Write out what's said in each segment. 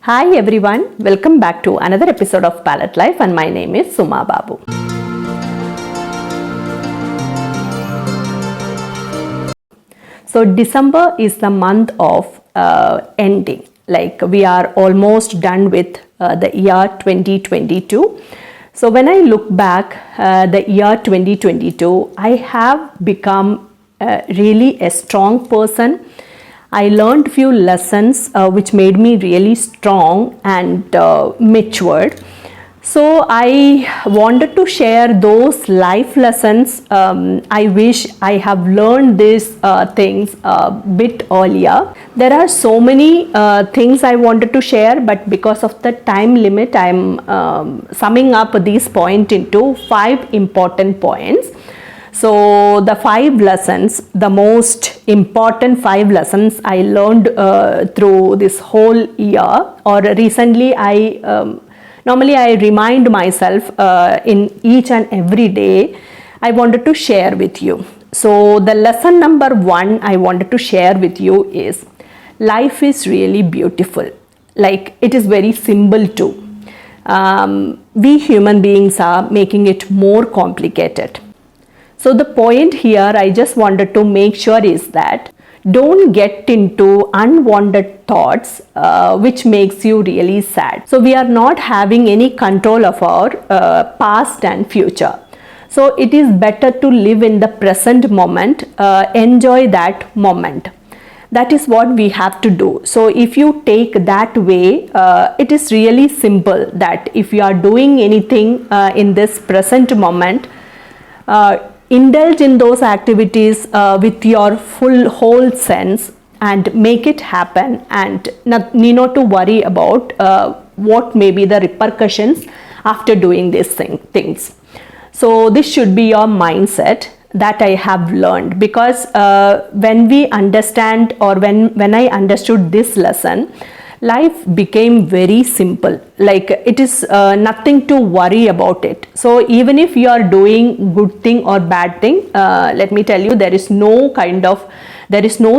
Hi everyone, welcome back to another episode of Palettelife, and my name is Sumababu. So December is the month of ending. Like we are almost done with the year 2022. So when I look back the year 2022, I have become really a strong person. I learned few lessons which made me really strong and matured. So I wanted to share those life lessons. I wish I have learned these things a bit earlier. There are so many things I wanted to share, but because of the time limit, I am summing up these points into 5 important points. So the 5 lessons, the most important 5 lessons I learned through this whole year, or recently normally I remind myself in each and every day I wanted to share with you. So the lesson number 1 I wanted to share with you is life is really beautiful. Like it is very simple too. We human beings are making it more complicated. So the point here I just wanted to make sure is that don't get into unwanted thoughts which makes you really sad. So we are not having any control of our past and future. So it is better to live in the present moment, enjoy that moment. That is what we have to do. So if you take that way, it is really simple that if you are doing anything in this present moment, indulge in those activities with your whole sense and make it happen, and need not to worry about what may be the repercussions after doing these things. So this should be your mindset that I have learned, because when we understand, or when I understood this lesson, life became very simple. Like it is nothing to worry about it. So even if you are doing good thing or bad thing, let me tell you, there is no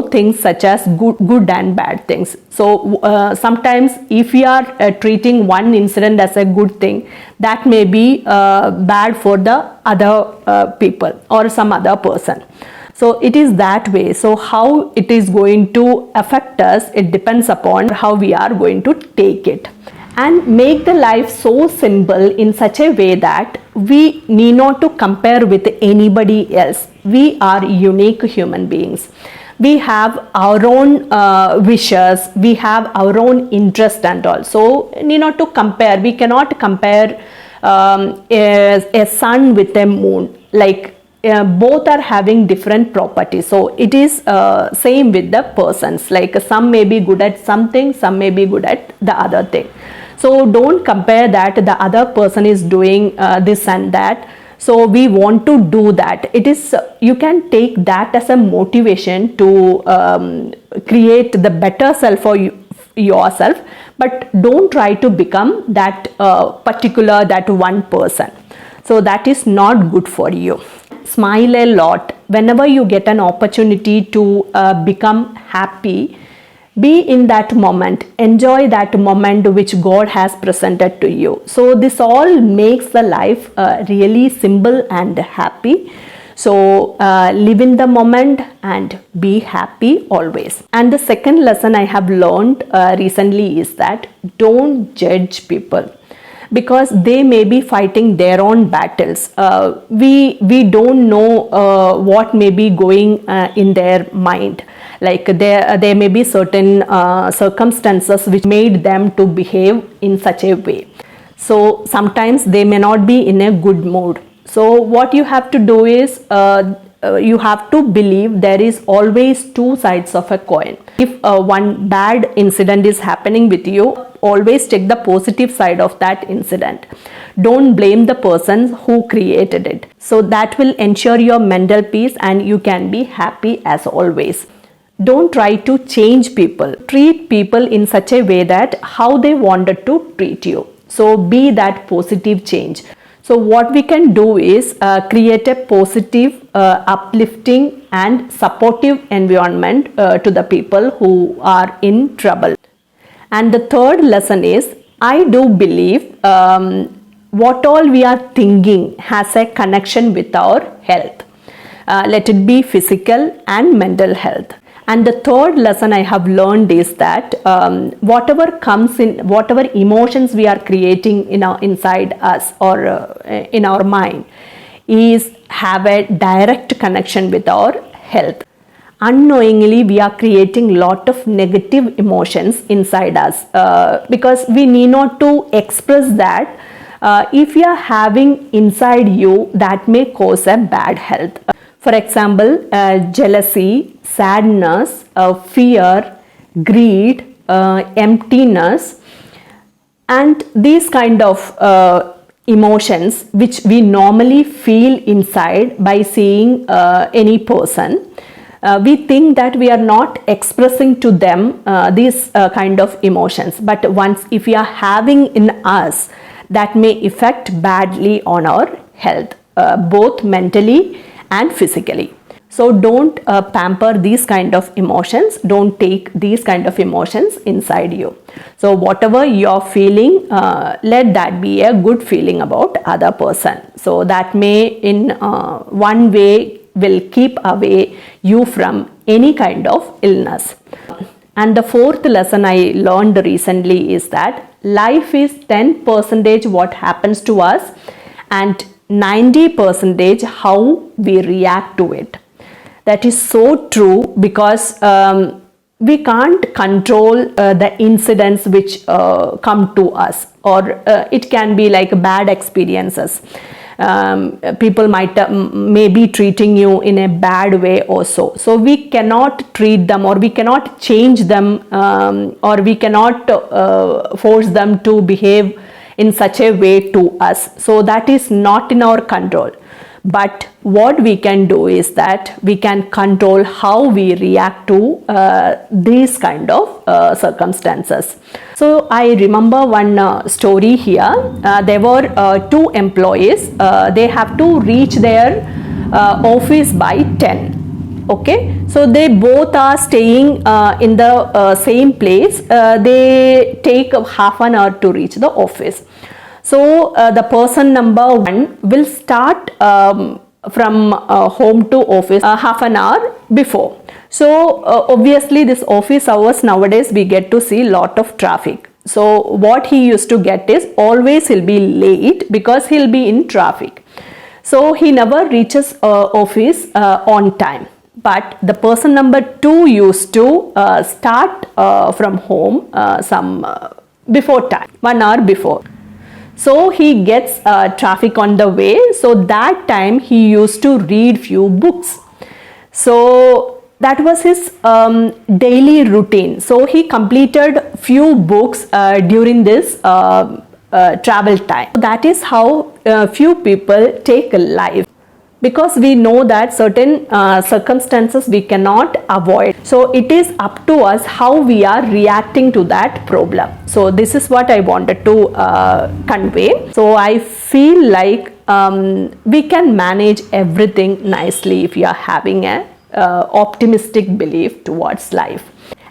things such as good and bad things. So sometimes if you are treating one incident as a good thing, that may be bad for the other people or some other person. So it is that way. So how it is going to affect us, it depends upon how we are going to take it. And make the life so simple in such a way that we need not to compare with anybody else. We are unique human beings. We have our own wishes, we have our own interest and all. So need not to compare. We cannot compare a sun with a moon. Like both are having different properties. So it is same with the persons. Like some may be good at something, some may be good at the other thing. So don't compare that the other person is doing this and that, so we want to do that. It is, you can take that as a motivation to create the better self for yourself, but don't try to become that particular, that one person. So that is not good for you. Smile a lot whenever you get an opportunity to become happy. Be in that moment, enjoy that moment which God has presented to you. So this all makes the life really simple and happy. So live in the moment and be happy always. And the second lesson I have learned recently is that don't judge people, because they may be fighting their own battles. We don't know what may be going in their mind. Like there may be certain circumstances which made them to behave in such a way. So sometimes they may not be in a good mood. So what you have to do is you have to believe there is always 2 sides of a coin. If one bad incident is happening with you, always take the positive side of that incident. Don't blame the person who created it. So that will ensure your mental peace and you can be happy as always. Don't try to change people. Treat people in such a way that how they wanted to treat you. So be that positive change. So what we can do is create a positive, uplifting and supportive environment to the people who are in trouble. And the third lesson is, I do believe what all we are thinking has a connection with our health. Let it be physical and mental health. And the third lesson I have learned is that whatever comes in, whatever emotions we are creating inside us or in our mind is have a direct connection with our health. Unknowingly we are creating lot of negative emotions inside us because we need not to express that. If you are having inside you, that may cause a bad health. For example, jealousy, sadness, fear, greed, emptiness, and these kind of emotions which we normally feel inside by seeing any person. We think that we are not expressing to them these kind of emotions, but once if we are having in us, that may affect badly on our health, both mentally and physically. So don't pamper these kind of emotions, don't take these kind of emotions inside you. So whatever you're feeling, let that be a good feeling about other person. So that may in one way will keep away you from any kind of illness. And the fourth lesson I learned recently is that life is 10% what happens to us and 90% how we react to it. That is so true because we can't control the incidents which come to us, or it can be like bad experiences. People may be treating you in a bad way also, so we cannot treat them or we cannot change them or we cannot force them to behave in such a way to us. So that is not in our control. But what we can do is that we can control how we react to these kind of circumstances. So I remember one story here. There were two employees. They have to reach their office by 10. Okay, so they both are staying in the same place. They take half an hour to reach the office. So the person number one will start from home to office half an hour before. So obviously this office hours nowadays we get to see lot of traffic. So what he used to get is always he'll be late because he'll be in traffic. So he never reaches office on time. But the person number two used to start from home before time, 1 hour before. So he gets traffic on the way. So that time he used to read few books. So that was his daily routine. So he completed few books during this travel time. That is how few people take life. Because we know that certain circumstances we cannot avoid. So it is up to us how we are reacting to that problem. So this is what I wanted to convey. So I feel like we can manage everything nicely if you are having a optimistic belief towards life.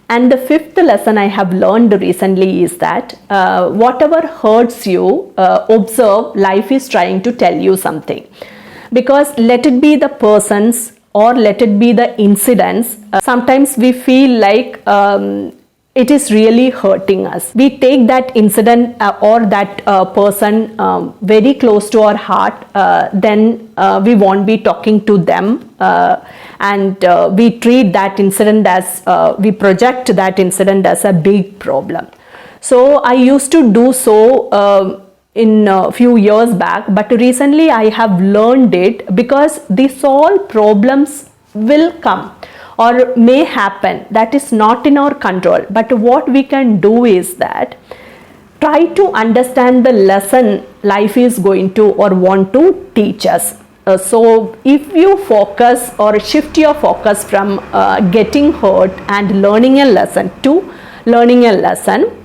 And the fifth lesson I have learned recently is that whatever hurts you, observe life is trying to tell you something. Because let it be the persons or let it be the incidents, sometimes we feel like it is really hurting us. We take that incident or that person very close to our heart, then we won't be talking to them and we treat that incident as, we project that incident as a big problem. So I used to do so in a few years back, but recently I have learned it because these all problems will come or may happen. That is not in our control. But what we can do is that try to understand the lesson life is going to or want to teach us. So if you focus or shift your focus from getting hurt and learning a lesson to learning a lesson,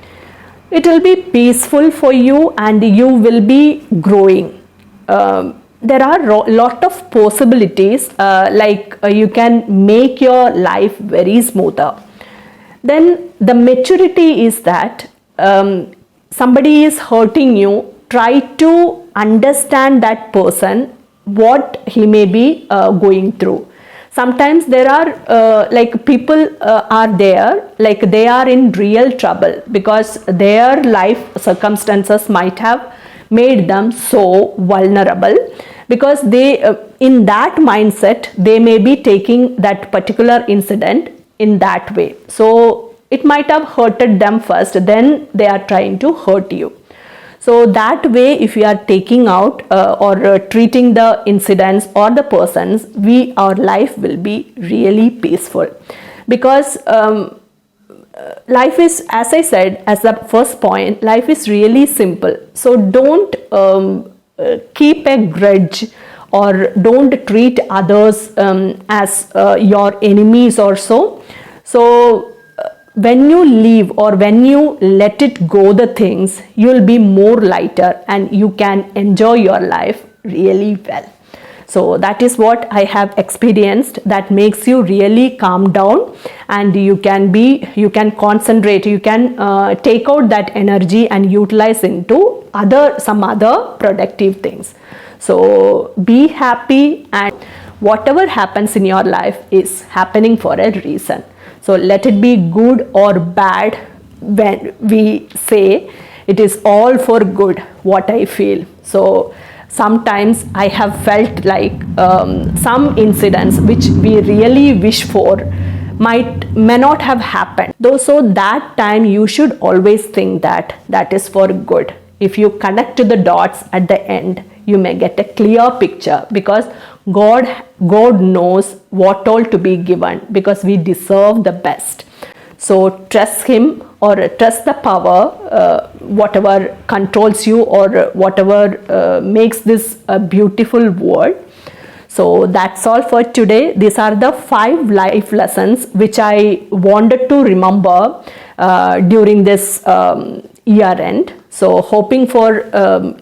it will be peaceful for you and you will be growing. There are a lot of possibilities, like you can make your life very smoother. Then the maturity is that somebody is hurting you, try to understand that person, what he may be going through. Sometimes there are like people are there, like they are in real trouble because their life circumstances might have made them so vulnerable, because they in that mindset they may be taking that particular incident in that way. So it might have hurted them first, then they are trying to hurt you. So that way, if we are taking out or treating the incidents or the persons, our life will be really peaceful, because life is, as I said, as the first point, life is really simple. So don't keep a grudge, or don't treat others as your enemies or so. So when you leave or when you let it go the things, you'll be more lighter and you can enjoy your life really well. So that is what I have experienced, that makes you really calm down, and you can concentrate, you can take out that energy and utilize into some other productive things. So be happy, and whatever happens in your life is happening for a reason. So let it be good or bad, when we say it is all for good, what I feel. So sometimes I have felt like some incidents which we really wish for may not have happened. Though, so that time you should always think that that is for good. If you connect the dots at the end, you may get a clear picture, because God knows what all to be given, because we deserve the best. So trust Him, or trust the power, whatever controls you, or whatever makes this a beautiful world. So that's all for today. These are the 5 life lessons which I wanted to remember during this year end. So hoping for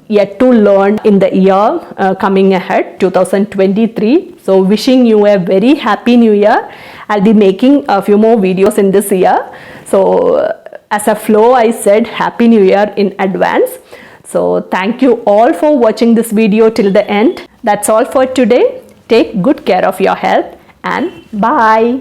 yet to learn in the year coming ahead, 2023. So wishing you a very happy new year. I'll be making a few more videos in this year. So as a flow, I said happy new year in advance. So thank you all for watching this video till the end. That's all for today. Take good care of your health, and bye.